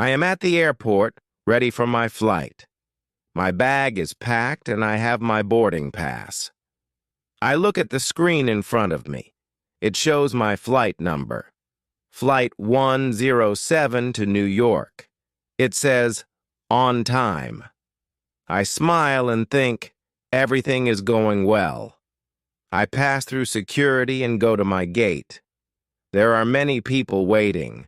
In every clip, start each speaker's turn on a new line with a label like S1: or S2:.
S1: I am at the airport, ready for my flight. My bag is packed and I have my boarding pass. I look at the screen in front of me. It shows my flight number. Flight 107 to New York. It says, on time. I smile and think, everything is going well. I pass through security and go to my gate. There are many people waiting.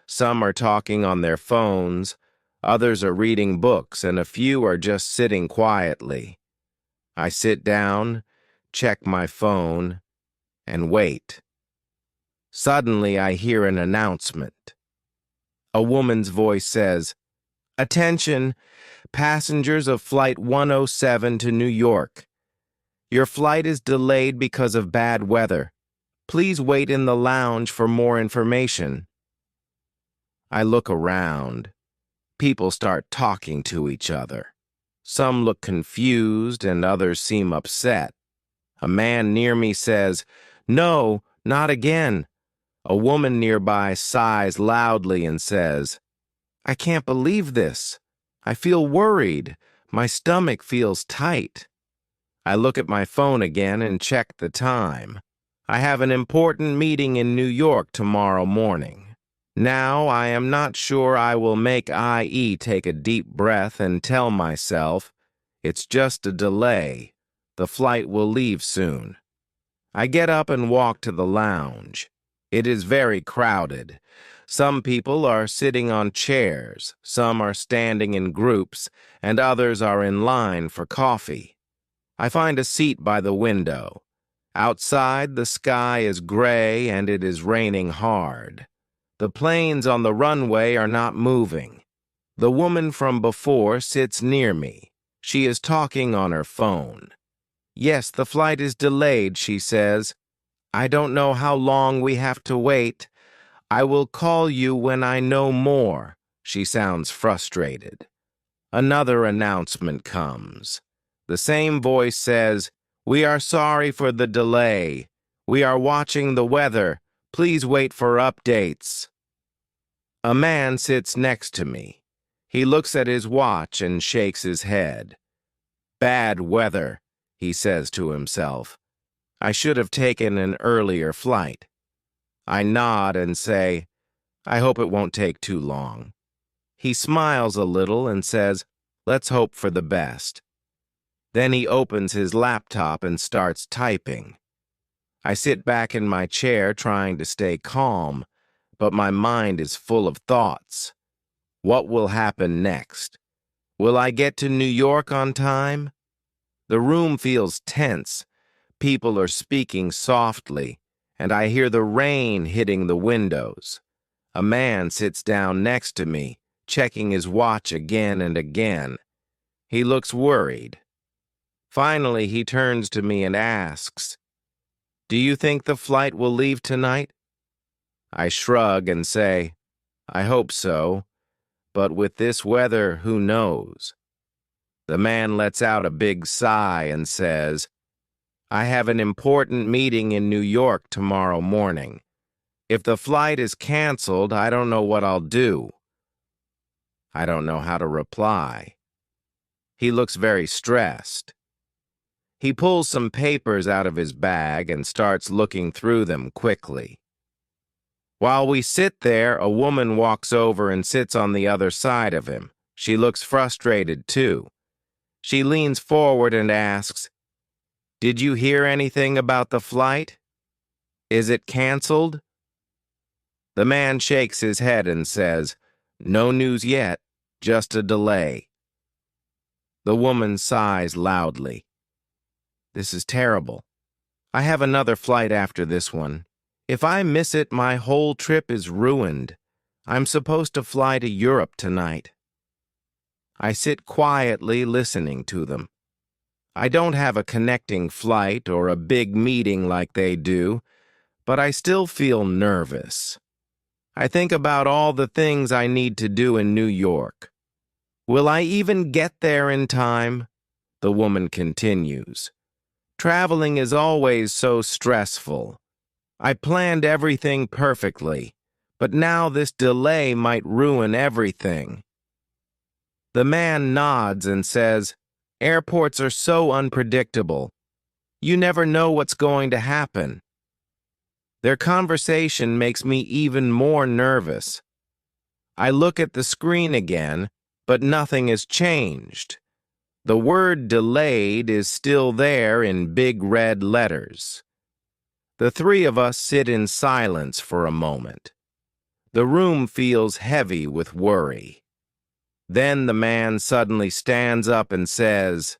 S1: Some are talking on their phones, others are reading books, and a few are just sitting quietly. I sit down, check my phone, and wait. Suddenly, I hear an announcement. A woman's voice says, "Attention, passengers of Flight 107 to New York. Your flight is delayed because of bad weather. Please wait in the lounge for more information." I look around. People start talking to each other. Some look confused and others seem upset. A man near me says, "No, not again." A woman nearby sighs loudly and says, "I can't believe this. I feel worried. My stomach feels tight." I look at my phone again and check the time. I have an important meeting in New York tomorrow morning. Now I am not sure I will make IE take a deep breath and tell myself, it's just a delay. The flight will leave soon. I get up and walk to the lounge. It is very crowded. Some people are sitting on chairs, some are standing in groups, and others are in line for coffee. I find a seat by the window. Outside, the sky is gray and it is raining hard. The planes on the runway are not moving. The woman from before sits near me. She is talking on her phone. "Yes, the flight is delayed," she says. "I don't know how long we have to wait. I will call you when I know more." She sounds frustrated. Another announcement comes. The same voice says, "We are sorry for the delay. We are watching the weather. Please wait for updates." A man sits next to me. He looks at his watch and shakes his head. "Bad weather," he says to himself. "I should have taken an earlier flight." I nod and say, "I hope it won't take too long." He smiles a little and says, "Let's hope for the best." Then he opens his laptop and starts typing. I sit back in my chair trying to stay calm, but my mind is full of thoughts. What will happen next? Will I get to New York on time? The room feels tense. People are speaking softly, and I hear the rain hitting the windows. A man sits down next to me, checking his watch again and again. He looks worried. Finally, he turns to me and asks, "Do you think the flight will leave tonight?" I shrug and say, "I hope so, but with this weather, who knows?" The man lets out a big sigh and says, "I have an important meeting in New York tomorrow morning. If the flight is canceled, I don't know what I'll do." I don't know how to reply. He looks very stressed. He pulls some papers out of his bag and starts looking through them quickly. While we sit there, a woman walks over and sits on the other side of him. She looks frustrated, too. She leans forward and asks, "Did you hear anything about the flight? Is it canceled?" The man shakes his head and says, "No news yet, just a delay." The woman sighs loudly. "This is terrible. I have another flight after this one. If I miss it, my whole trip is ruined. I'm supposed to fly to Europe tonight." I sit quietly listening to them. I don't have a connecting flight or a big meeting like they do, but I still feel nervous. I think about all the things I need to do in New York. Will I even get there in time? The woman continues. Traveling is always so stressful. I planned everything perfectly, but now this delay might ruin everything. The man nods and says, "Airports are so unpredictable. You never know what's going to happen." Their conversation makes me even more nervous. I look at the screen again, but nothing has changed. The word delayed is still there in big red letters. The three of us sit in silence for a moment. The room feels heavy with worry. Then the man suddenly stands up and says,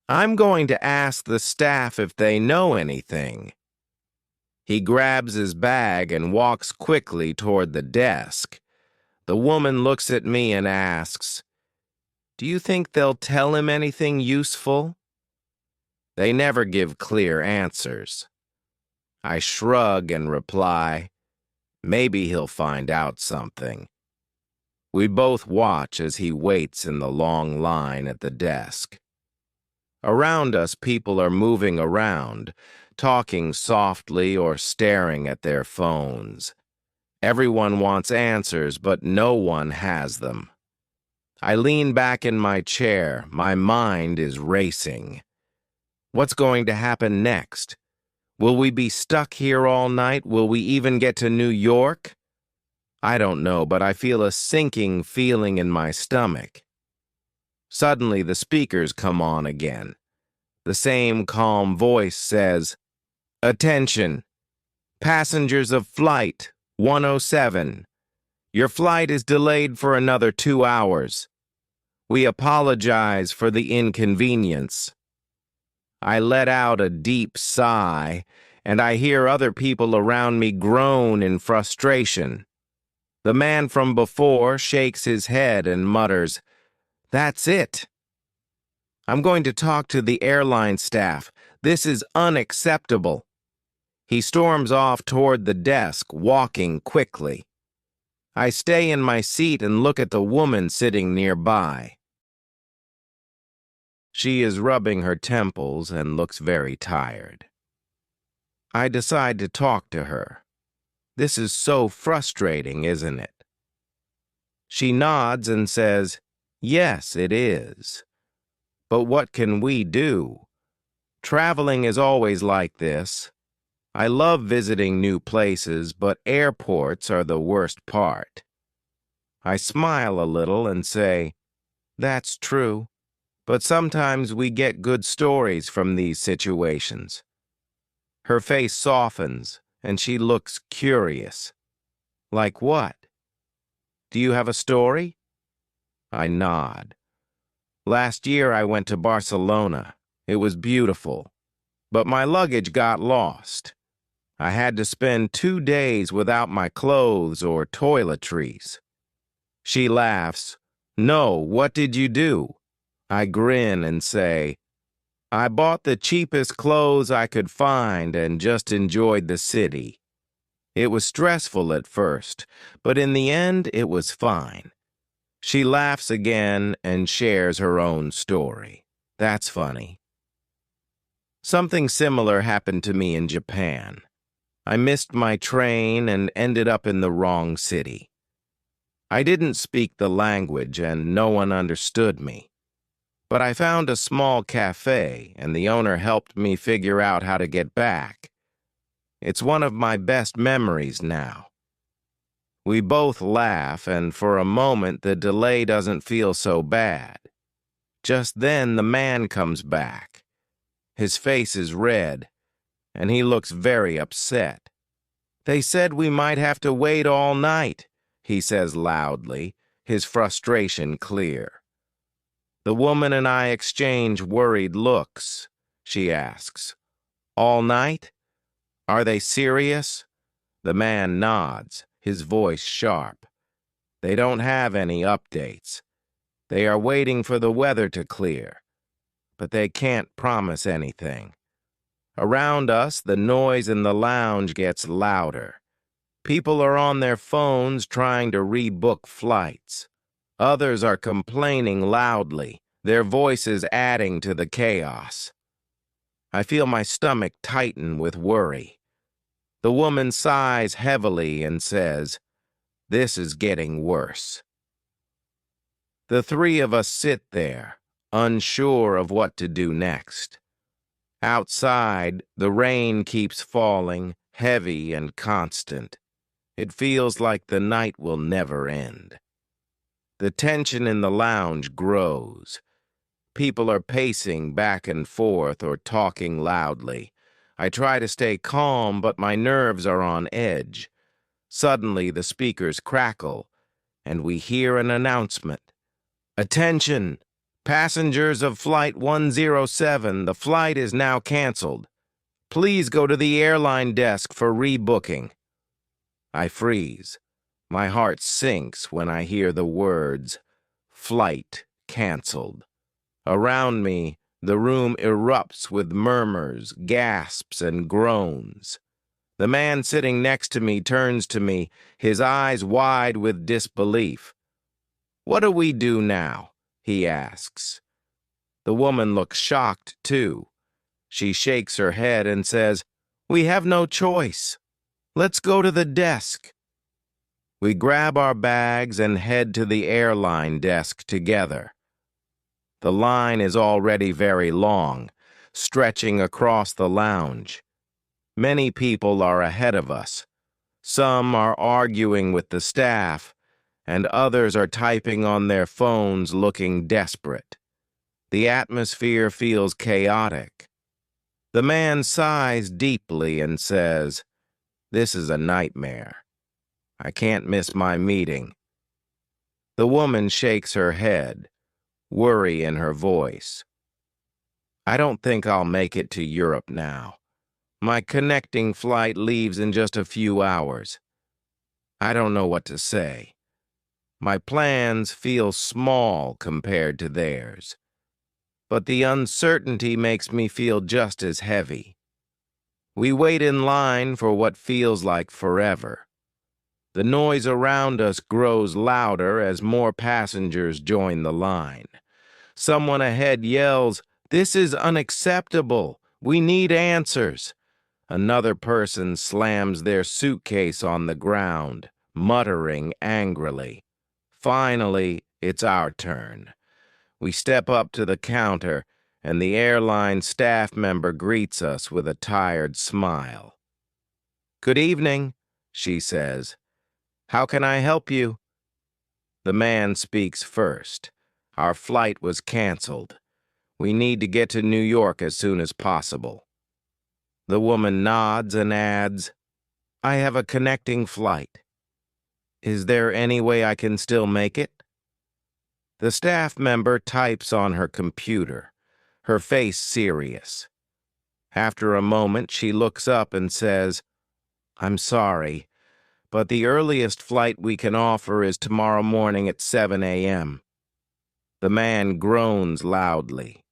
S1: "I'm going to ask the staff if they know anything." He grabs his bag and walks quickly toward the desk. The woman looks at me and asks, "Do you think they'll tell him anything useful?" They never give clear answers. I shrug and reply, "Maybe he'll find out something." We both watch as he waits in the long line at the desk. Around us, people are moving around, talking softly or staring at their phones. Everyone wants answers, but no one has them. I lean back in my chair. My mind is racing. What's going to happen next? Will we be stuck here all night? Will we even get to New York? I don't know, but I feel a sinking feeling in my stomach. Suddenly, the speakers come on again. The same calm voice says, "Attention, passengers of Flight 107. Your flight is delayed for another 2 hours. We apologize for the inconvenience." I let out a deep sigh, and I hear other people around me groan in frustration. The man from before shakes his head and mutters, "That's it. I'm going to talk to the airline staff. This is unacceptable." He storms off toward the desk, walking quickly. I stay in my seat and look at the woman sitting nearby. She is rubbing her temples and looks very tired. I decide to talk to her. This is so frustrating, isn't it? She nods and says, "Yes, it is. But what can we do? Traveling is always like this. I love visiting new places, but airports are the worst part." I smile a little and say, "That's true. But sometimes we get good stories from these situations." Her face softens, and she looks curious. "Like what? Do you have a story?" I nod. "Last year I went to Barcelona. It was beautiful. But my luggage got lost. I had to spend 2 days without my clothes or toiletries." She laughs. "No, what did you do?" I grin and say, "I bought the cheapest clothes I could find and just enjoyed the city. It was stressful at first, but in the end it was fine." She laughs again and shares her own story. That's funny. Something similar happened to me in Japan. I missed my train and ended up in the wrong city. I didn't speak the language and no one understood me. But I found a small cafe, and the owner helped me figure out how to get back. It's one of my best memories now. We both laugh, and for a moment the delay doesn't feel so bad. Just then the man comes back. His face is red, and he looks very upset. "They said we might have to wait all night," he says loudly, his frustration clear. The woman and I exchange worried looks. She asks, "All night? Are they serious?" The man nods, his voice sharp. "They don't have any updates. They are waiting for the weather to clear, but they can't promise anything." Around us, the noise in the lounge gets louder. People are on their phones trying to rebook flights. Others are complaining loudly, their voices adding to the chaos. I feel my stomach tighten with worry. The woman sighs heavily and says, "This is getting worse." The three of us sit there, unsure of what to do next. Outside, the rain keeps falling, heavy and constant. It feels like the night will never end. The tension in the lounge grows. People are pacing back and forth or talking loudly. I try to stay calm, but my nerves are on edge. Suddenly, the speakers crackle, and we hear an announcement. "Attention! Passengers of Flight 107, the flight is now canceled. Please go to the airline desk for rebooking." I freeze. My heart sinks when I hear the words, "Flight canceled." Around me, the room erupts with murmurs, gasps, and groans. The man sitting next to me turns to me, his eyes wide with disbelief. "What do we do now?" he asks. The woman looks shocked, too. She shakes her head and says, "We have no choice. Let's go to the desk." We grab our bags and head to the airline desk together. The line is already very long, stretching across the lounge. Many people are ahead of us. Some are arguing with the staff, and others are typing on their phones looking desperate. The atmosphere feels chaotic. The man sighs deeply and says, "This is a nightmare. I can't miss my meeting." The woman shakes her head, worry in her voice. "I don't think I'll make it to Europe now. My connecting flight leaves in just a few hours. I don't know what to say. My plans feel small compared to theirs. But the uncertainty makes me feel just as heavy." We wait in line for what feels like forever. The noise around us grows louder as more passengers join the line. Someone ahead yells, "This is unacceptable. We need answers." Another person slams their suitcase on the ground, muttering angrily. Finally, it's our turn. We step up to the counter, and the airline staff member greets us with a tired smile. "Good evening," she says. "How can I help you?" The man speaks first. "Our flight was canceled. We need to get to New York as soon as possible." The woman nods and adds, "I have a connecting flight. Is there any way I can still make it?" The staff member types on her computer, her face serious. After a moment, she looks up and says, "I'm sorry, but the earliest flight we can offer is tomorrow morning at 7 a.m. The man groans loudly.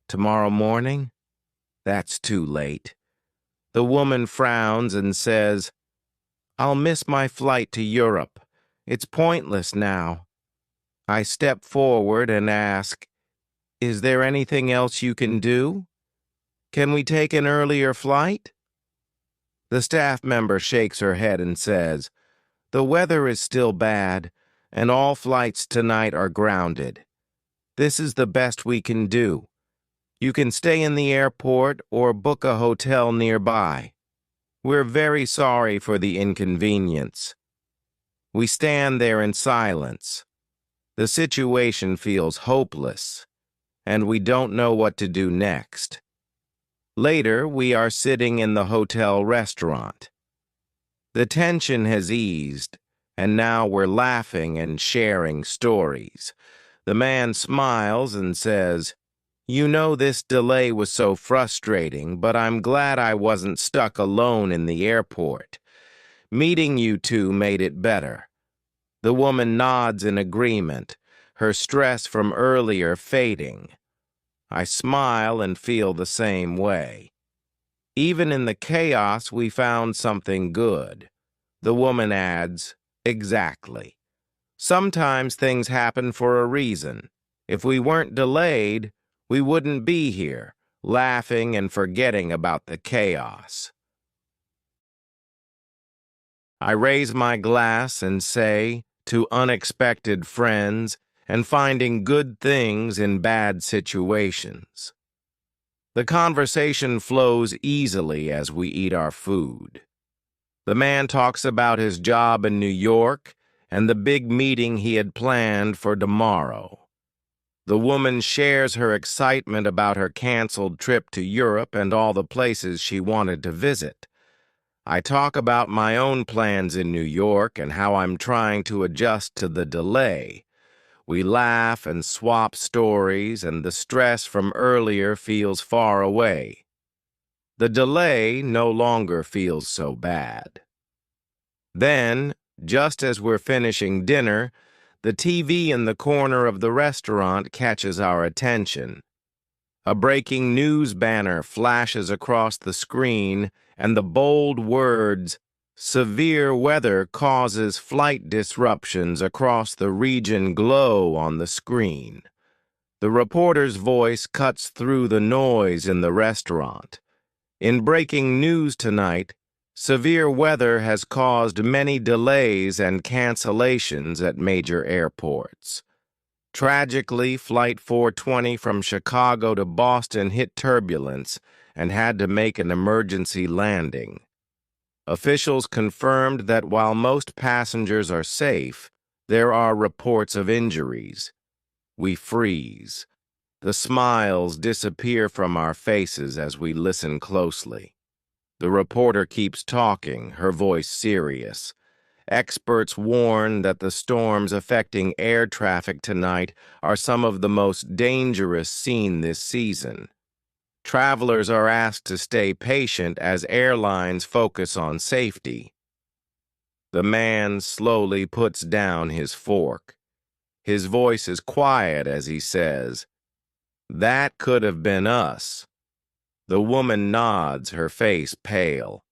S1: "Tomorrow morning? That's too late." The woman frowns and says, "I'll miss my flight to Europe. It's pointless now." I step forward and ask, "Is there anything else you can do? Can we take an earlier flight?" The staff member shakes her head and says, "The weather is still bad, and all flights tonight are grounded. This is the best we can do. You can stay in the airport or book a hotel nearby. We're very sorry for the inconvenience." We stand there in silence. The situation feels hopeless, and we don't know what to do next. Later, we are sitting in the hotel restaurant. The tension has eased, and now we're laughing and sharing stories. The man smiles and says, "You know, this delay was so frustrating, but I'm glad I wasn't stuck alone in the airport. Meeting you two made it better." The woman nods in agreement, her stress from earlier fading. I smile and feel the same way. Even in the chaos, we found something good. The woman adds, "Exactly. Sometimes things happen for a reason. If we weren't delayed, we wouldn't be here, laughing and forgetting about the chaos." I raise my glass and say, to unexpected friends and finding good things in bad situations. The conversation flows easily as we eat our food. The man talks about his job in New York and the big meeting he had planned for tomorrow. The woman shares her excitement about her canceled trip to Europe and all the places she wanted to visit. I talk about my own plans in New York and how I'm trying to adjust to the delay. We laugh and swap stories, and the stress from earlier feels far away. The delay no longer feels so bad. Then, just as we're finishing dinner, the TV in the corner of the restaurant catches our attention. A breaking news banner flashes across the screen, and the bold words, "Severe weather causes flight disruptions across the region," glow on the screen. The reporter's voice cuts through the noise in the restaurant. In breaking news tonight, severe weather has caused many delays and cancellations at major airports. Tragically, Flight 420 from Chicago to Boston hit turbulence and had to make an emergency landing. Officials confirmed that while most passengers are safe, there are reports of injuries. We freeze. The smiles disappear from our faces as we listen closely. The reporter keeps talking, her voice serious. Experts warn that the storms affecting air traffic tonight are some of the most dangerous seen this season. Travelers are asked to stay patient as airlines focus on safety. The man slowly puts down his fork. His voice is quiet as he says, "That could have been us." The woman nods, her face pale.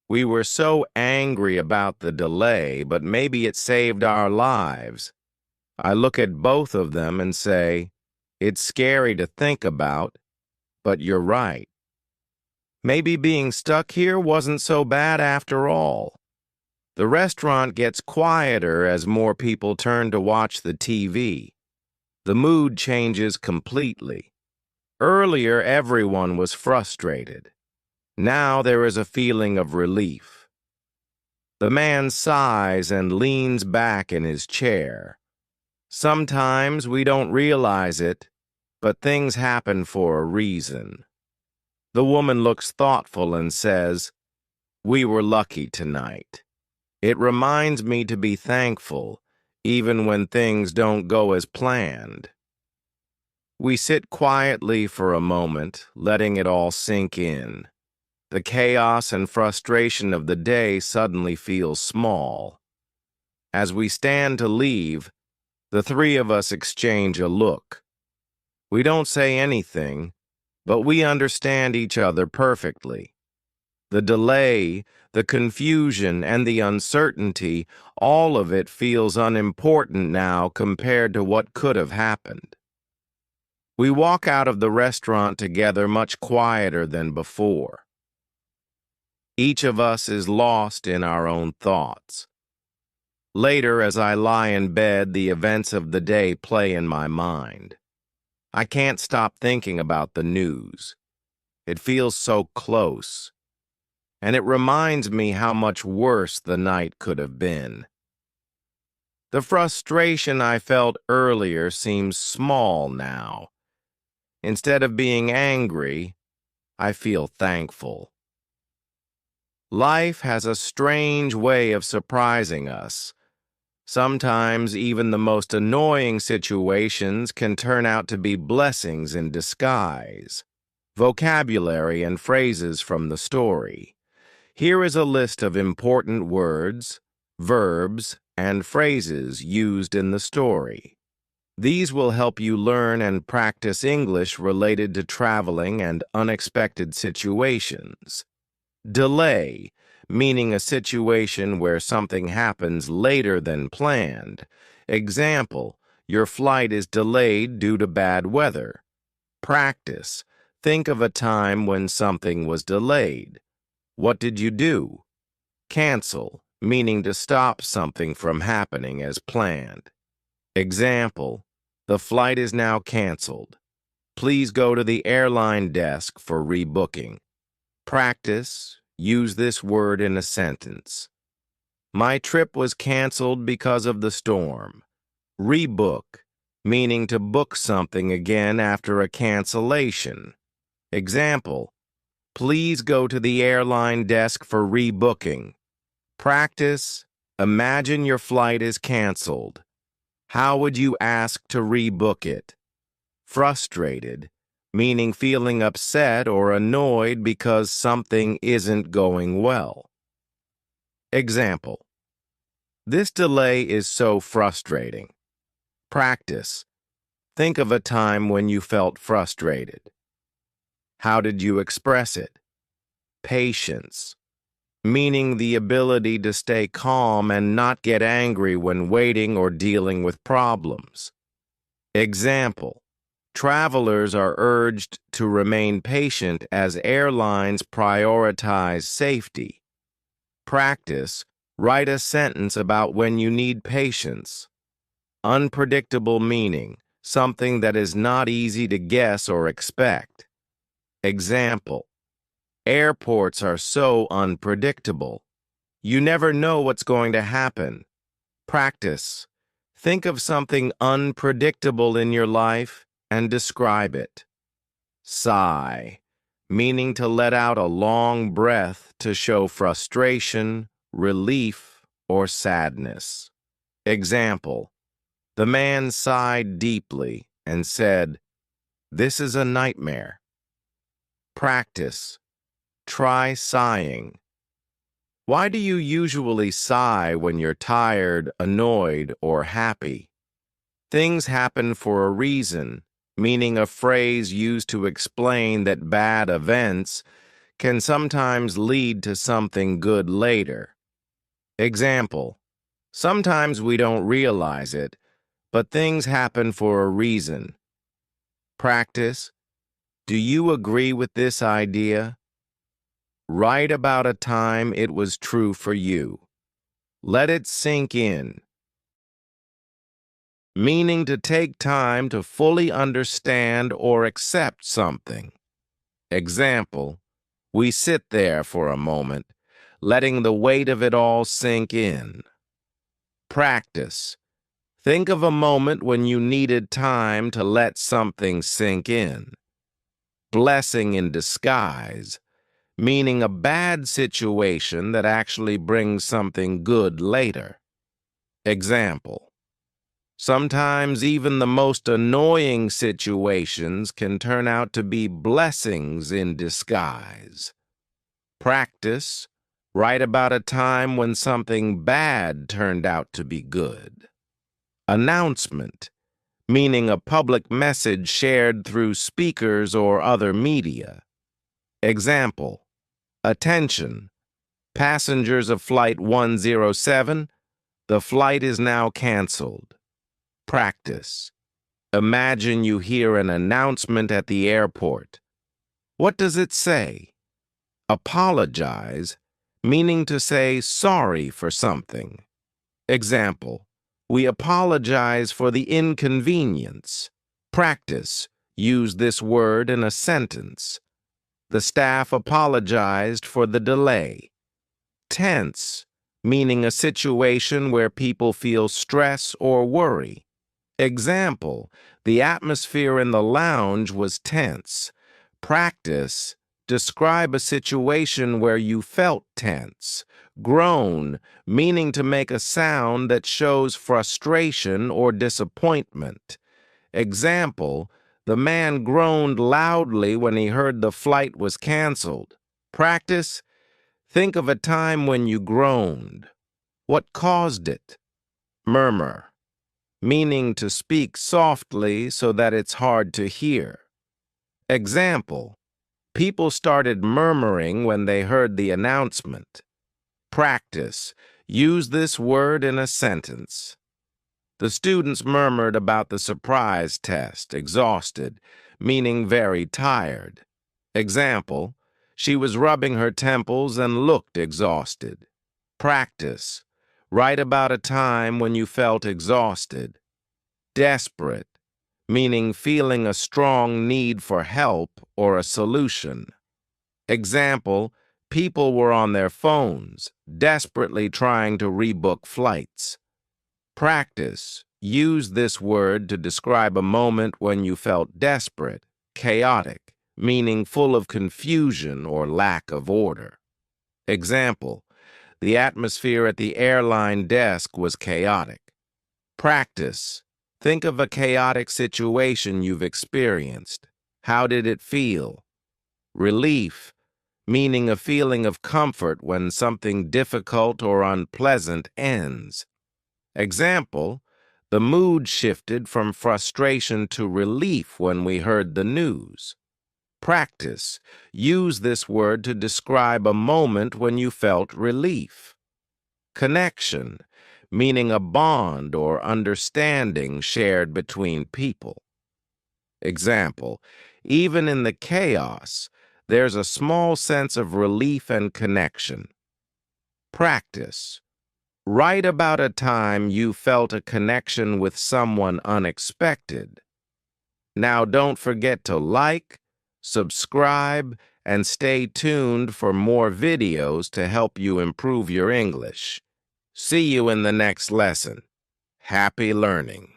S1: "We were so angry about the delay, but maybe it saved our lives." I look at both of them and say, "It's scary to think about, but you're right. Maybe being stuck here wasn't so bad after all." The restaurant gets quieter as more people turn to watch the TV. The mood changes completely. Earlier, everyone was frustrated. Now there is a feeling of relief. The man sighs and leans back in his chair. Sometimes we don't realize it, but things happen for a reason. The woman looks thoughtful and says, "We were lucky tonight." It reminds me to be thankful, even when things don't go as planned. We sit quietly for a moment, letting it all sink in. The chaos and frustration of the day suddenly feels small. As we stand to leave, the three of us exchange a look. We don't say anything, but we understand each other perfectly. The delay, the confusion, and the uncertainty, all of it feels unimportant now compared to what could have happened. We walk out of the restaurant together much quieter than before. Each of us is lost in our own thoughts. Later, as I lie in bed, the events of the day play in my mind. I can't stop thinking about the news. It feels so close. And it reminds me how much worse the night could have been. The frustration I felt earlier seems small now. Instead of being angry, I feel thankful. Life has a strange way of surprising us. Sometimes even the most annoying situations can turn out to be blessings in disguise. Vocabulary and phrases from the story. Here is a list of important words, verbs, and phrases used in the story. These will help you learn and practice English related to traveling and unexpected situations. Delay, meaning a situation where something happens later than planned. Example, your flight is delayed due to bad weather. Practice, think of a time when something was delayed. What did you do? Cancel, meaning to stop something from happening as planned. Example, the flight is now canceled. Please go to the airline desk for rebooking. Practice, use this word in a sentence. My trip was canceled because of the storm. Rebook, meaning to book something again after a cancellation. Example, please go to the airline desk for rebooking. Practice, imagine your flight is canceled. How would you ask to rebook it? Frustrated, meaning feeling upset or annoyed because something isn't going well. Example, this delay is so frustrating. Practice, think of a time when you felt frustrated. How did you express it? Patience, meaning the ability to stay calm and not get angry when waiting or dealing with problems. Example, travelers are urged to remain patient as airlines prioritize safety. Practice, write a sentence about when you need patience. Unpredictable meaning, something that is not easy to guess or expect. Example, airports are so unpredictable. You never know what's going to happen. Practice, think of something unpredictable in your life and describe it. Sigh, meaning to let out a long breath to show frustration, relief, or sadness. Example, the man sighed deeply and said, "This is a nightmare." Practice, try sighing. Why do you usually sigh when you're tired, annoyed, or happy? Things happen for a reason, meaning a phrase used to explain that bad events can sometimes lead to something good later. Example, sometimes we don't realize it, but things happen for a reason. Practice, do you agree with this idea? Write about a time it was true for you. Let it sink in. Meaning to take time to fully understand or accept something. Example, we sit there for a moment, letting the weight of it all sink in. Practice. Think of a moment when you needed time to let something sink in. Blessing in disguise, meaning a bad situation that actually brings something good later. Example, sometimes even the most annoying situations can turn out to be blessings in disguise. Practice, write about a time when something bad turned out to be good. Announcement, meaning a public message shared through speakers or other media. Example, attention, passengers of Flight 107, the flight is now canceled. Practice. Imagine you hear an announcement at the airport. What does it say? Apologize, meaning to say sorry for something. Example, we apologize for the inconvenience. Practice. Use this word in a sentence. The staff apologized for the delay. Tense, meaning a situation where people feel stress or worry. Example, the atmosphere in the lounge was tense. Practice, describe a situation where you felt tense. Groan, meaning to make a sound that shows frustration or disappointment. Example, the man groaned loudly when he heard the flight was canceled. Practice, think of a time when you groaned. What caused it? Murmur, meaning to speak softly so that it's hard to hear. Example, people started murmuring when they heard the announcement. Practice, use this word in a sentence. The students murmured about the surprise test, exhausted, meaning very tired. Example, she was rubbing her temples and looked exhausted. Practice. Write about a time when you felt exhausted. Desperate, meaning feeling a strong need for help or a solution. Example, people were on their phones, desperately trying to rebook flights. Practice. Use this word to describe a moment when you felt desperate, chaotic, meaning full of confusion or lack of order. Example, the atmosphere at the airline desk was chaotic. Practice. Think of a chaotic situation you've experienced. How did it feel? Relief, meaning a feeling of comfort when something difficult or unpleasant ends. Example, the mood shifted from frustration to relief when we heard the news. Practice. Use this word to describe a moment when you felt relief. Connection, meaning a bond or understanding shared between people. Example, even in the chaos, there's a small sense of relief and connection. Practice. Write about a time you felt a connection with someone unexpected. Now don't forget to like, subscribe, and stay tuned for more videos to help you improve your English. See you in the next lesson. Happy learning.